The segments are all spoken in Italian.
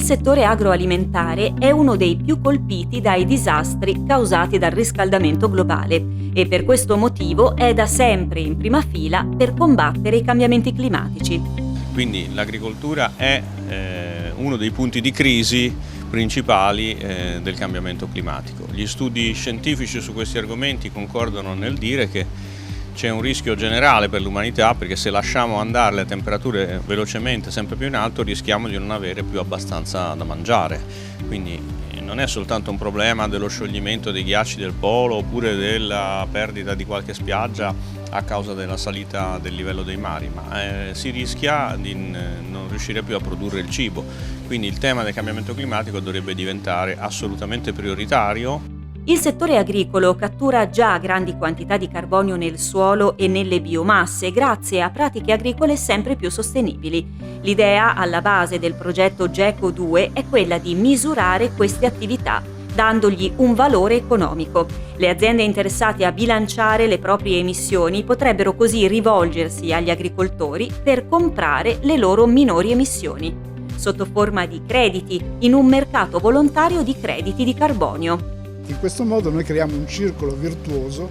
settore agroalimentare è uno dei più colpiti dai disastri causati dal riscaldamento globale e per questo motivo è da sempre in prima fila per combattere i cambiamenti climatici. Quindi l'agricoltura è uno dei punti di crisi principali del cambiamento climatico. Gli studi scientifici su questi argomenti concordano nel dire che c'è un rischio generale per l'umanità, perché se lasciamo andare le temperature velocemente sempre più in alto rischiamo di non avere più abbastanza da mangiare. Quindi non è soltanto un problema dello scioglimento dei ghiacci del polo oppure della perdita di qualche spiaggia a causa della salita del livello dei mari, ma si rischia di non riuscire più a produrre il cibo. Quindi il tema del cambiamento climatico dovrebbe diventare assolutamente prioritario. Il settore agricolo cattura già grandi quantità di carbonio nel suolo e nelle biomasse grazie a pratiche agricole sempre più sostenibili. L'idea alla base del progetto GECO 2 è quella di misurare queste attività, dandogli un valore economico. Le aziende interessate a bilanciare le proprie emissioni potrebbero così rivolgersi agli agricoltori per comprare le loro minori emissioni, sotto forma di crediti, in un mercato volontario di crediti di carbonio. In questo modo noi creiamo un circolo virtuoso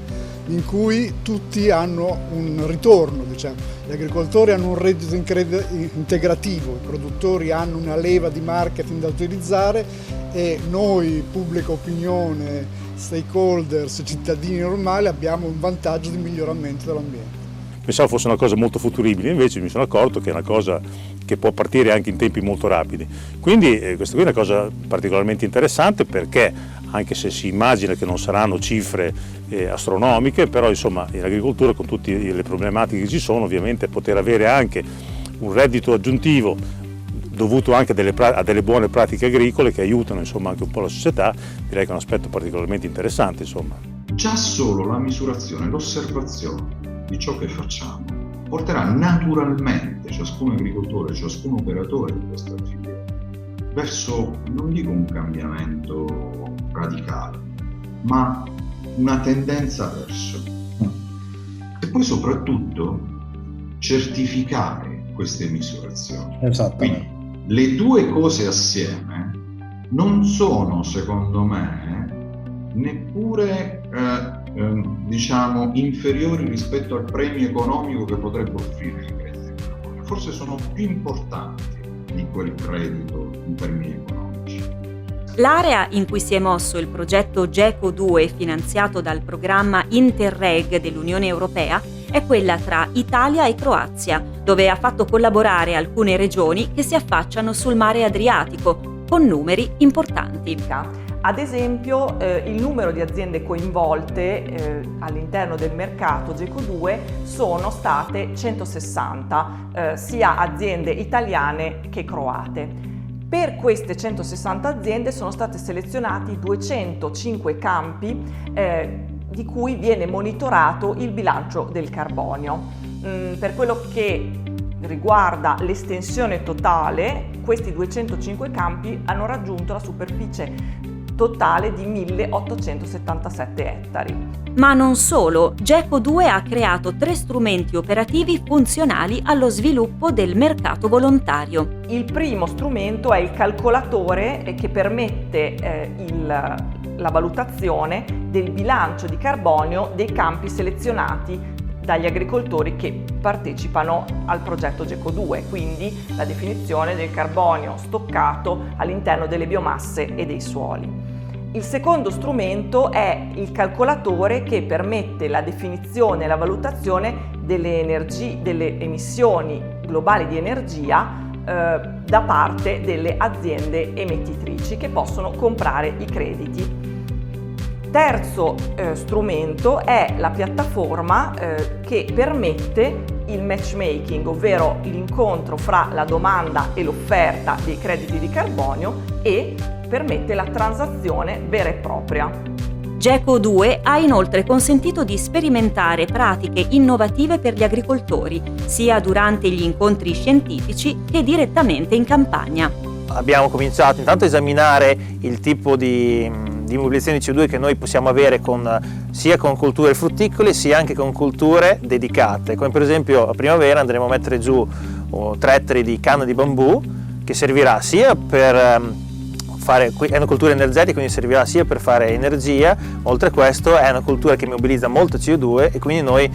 in cui tutti hanno un ritorno, diciamo. Gli agricoltori hanno un reddito integrativo, i produttori hanno una leva di marketing da utilizzare e noi, pubblica opinione, stakeholders, cittadini normali, abbiamo un vantaggio di miglioramento dell'ambiente. Pensavo fosse una cosa molto futuribile, invece mi sono accorto che è una cosa che può partire anche in tempi molto rapidi. Quindi questa qui è una cosa particolarmente interessante, perché anche se si immagina che non saranno cifre astronomiche, però insomma in agricoltura, con tutte le problematiche che ci sono, ovviamente poter avere anche un reddito aggiuntivo dovuto anche a delle buone pratiche agricole che aiutano insomma anche un po' la società, direi che è un aspetto particolarmente interessante, insomma. Già solo la misurazione, l'osservazione di ciò che facciamo porterà naturalmente ciascun agricoltore, ciascun operatore di questa filiera verso, non dico un cambiamento radicale, ma una tendenza verso. E poi soprattutto certificare queste misurazioni. Quindi le due cose assieme non sono, secondo me, neppure diciamo inferiori rispetto al premio economico che potrebbe offrire il credito di carbonio. Forse sono più importanti di quel credito in termini economici. L'area in cui si è mosso il progetto GECO 2, finanziato dal programma Interreg dell'Unione Europea, è quella tra Italia e Croazia, dove ha fatto collaborare alcune regioni che si affacciano sul mare Adriatico, con numeri importanti. Ad esempio il numero di aziende coinvolte all'interno del mercato GECO 2 sono state 160, sia aziende italiane che croate. Per queste 160 aziende sono state selezionati 205 campi di cui viene monitorato il bilancio del carbonio. Per quello che riguarda l'estensione totale, questi 205 campi hanno raggiunto la superficie totale di 1877 ettari. Ma non solo, GECO 2 ha creato 3 strumenti operativi funzionali allo sviluppo del mercato volontario. Il primo strumento è il calcolatore che permette la valutazione del bilancio di carbonio dei campi selezionati dagli agricoltori che partecipano al progetto GECO 2, quindi la definizione del carbonio stoccato all'interno delle biomasse e dei suoli. Il secondo strumento è il calcolatore che permette la definizione e la valutazione delle emissioni globali di energia da parte delle aziende emettitrici che possono comprare i crediti. Terzo strumento è la piattaforma che permette il matchmaking, ovvero l'incontro fra la domanda e l'offerta dei crediti di carbonio, e permette la transazione vera e propria. GECO 2 ha inoltre consentito di sperimentare pratiche innovative per gli agricoltori, sia durante gli incontri scientifici che direttamente in campagna. Abbiamo cominciato intanto a esaminare il tipo di immobilizzazione di CO2 che noi possiamo avere sia con culture frutticole sia anche con culture dedicate, come per esempio a primavera andremo a mettere giù 3 ettari di canna di bambù che servirà sia per fare enocultura energetica, quindi servirà sia per fare energia. Oltre a questo è una cultura che mobilizza molto CO2 e quindi noi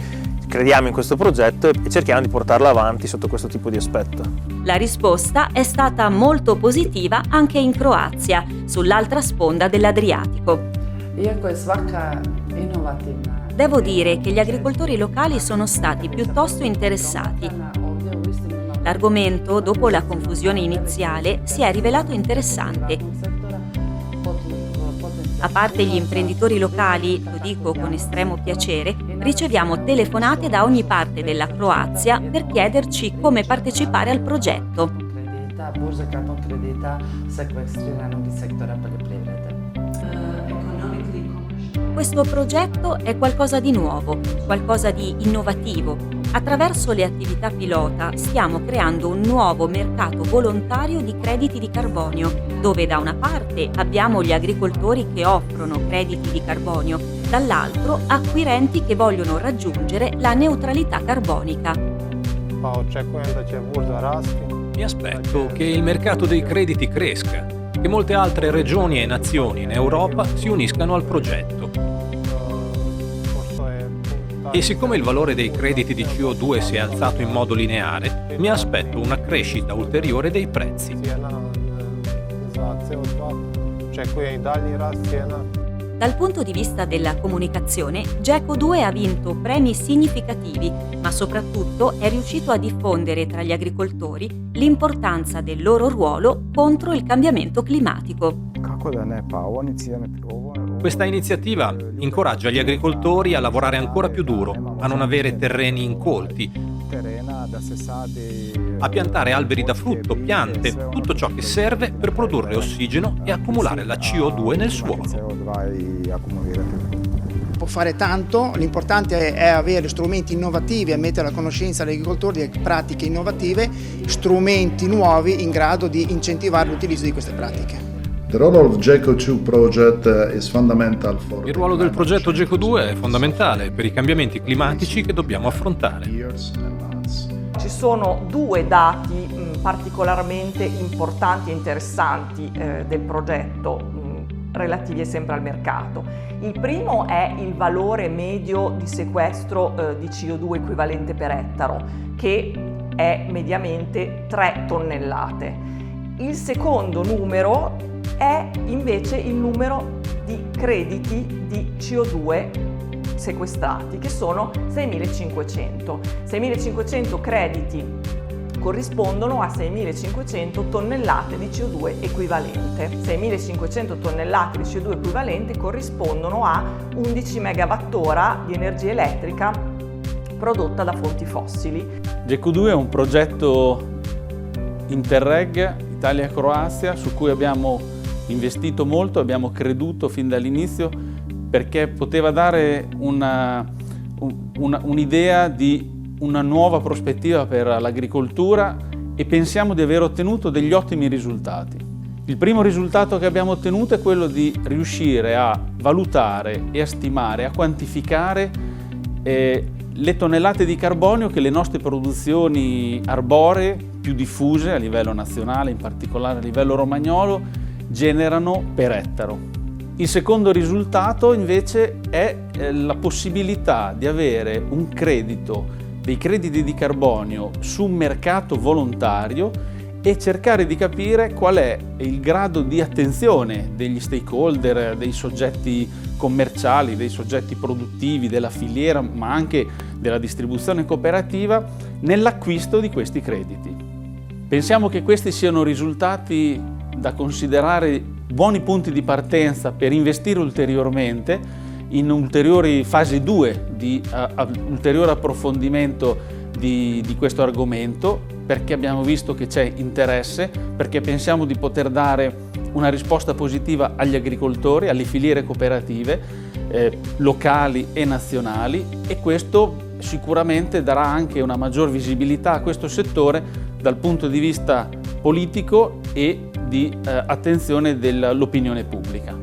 crediamo in questo progetto e cerchiamo di portarlo avanti sotto questo tipo di aspetto. La risposta è stata molto positiva anche in Croazia, sull'altra sponda dell'Adriatico. Iako je svaka inovativna. Devo dire che gli agricoltori locali sono stati piuttosto interessati. L'argomento, dopo la confusione iniziale, si è rivelato interessante. A parte gli imprenditori locali, lo dico con estremo piacere, riceviamo telefonate da ogni parte della Croazia per chiederci come partecipare al progetto. Burze carbon kredita sekvestrirano di sektore poljoprivrede. Questo progetto è qualcosa di nuovo, qualcosa di innovativo. Attraverso le attività pilota stiamo creando un nuovo mercato volontario di crediti di carbonio, dove da una parte abbiamo gli agricoltori che offrono crediti di carbonio, dall'altro acquirenti che vogliono raggiungere la neutralità carbonica. Mi aspetto che il mercato dei crediti cresca, che molte altre regioni e nazioni in Europa si uniscano al progetto. E siccome il valore dei crediti di CO2 si è alzato in modo lineare, mi aspetto una crescita ulteriore dei prezzi. Dal punto di vista della comunicazione, GECO 2 ha vinto premi significativi, ma soprattutto è riuscito a diffondere tra gli agricoltori l'importanza del loro ruolo contro il cambiamento climatico. Questa iniziativa incoraggia gli agricoltori a lavorare ancora più duro, a non avere terreni incolti, a piantare alberi da frutto, piante, tutto ciò che serve per produrre ossigeno e accumulare la CO2 nel suolo. Può fare tanto, l'importante è avere strumenti innovativi e mettere a conoscenza degli agricoltori di pratiche innovative, strumenti nuovi in grado di incentivare l'utilizzo di queste pratiche. Il ruolo del progetto GECO 2 è fondamentale per i cambiamenti climatici che dobbiamo affrontare. Ci sono due dati particolarmente importanti e interessanti del progetto relativi sempre al mercato. Il primo è il valore medio di sequestro di CO2 equivalente per ettaro, che è mediamente 3 tonnellate. Il secondo numero è invece il numero di crediti di CO2 sequestrati, che sono 6.500. 6.500 crediti corrispondono a 6.500 tonnellate di CO2 equivalente. 6.500 tonnellate di CO2 equivalente corrispondono a 11 megawattora di energia elettrica prodotta da fonti fossili. GECO 2 è un progetto Interreg Italia-Croazia su cui abbiamo investito molto, abbiamo creduto fin dall'inizio perché poteva dare un'idea di una nuova prospettiva per l'agricoltura e pensiamo di aver ottenuto degli ottimi risultati. Il primo risultato che abbiamo ottenuto è quello di riuscire a valutare e a stimare, a quantificare le tonnellate di carbonio che le nostre produzioni arboree più diffuse a livello nazionale, in particolare a livello romagnolo, generano per ettaro. Il secondo risultato invece è la possibilità di avere un credito, dei crediti di carbonio su un mercato volontario e cercare di capire qual è il grado di attenzione degli stakeholder, dei soggetti commerciali, dei soggetti produttivi, della filiera, ma anche della distribuzione cooperativa nell'acquisto di questi crediti. Pensiamo che questi siano risultati da considerare buoni punti di partenza per investire ulteriormente in ulteriori fasi 2 di ulteriore approfondimento di questo argomento, perché abbiamo visto che c'è interesse, perché pensiamo di poter dare una risposta positiva agli agricoltori, alle filiere cooperative locali e nazionali, e questo sicuramente darà anche una maggior visibilità a questo settore dal punto di vista politico e di attenzione dell'opinione pubblica.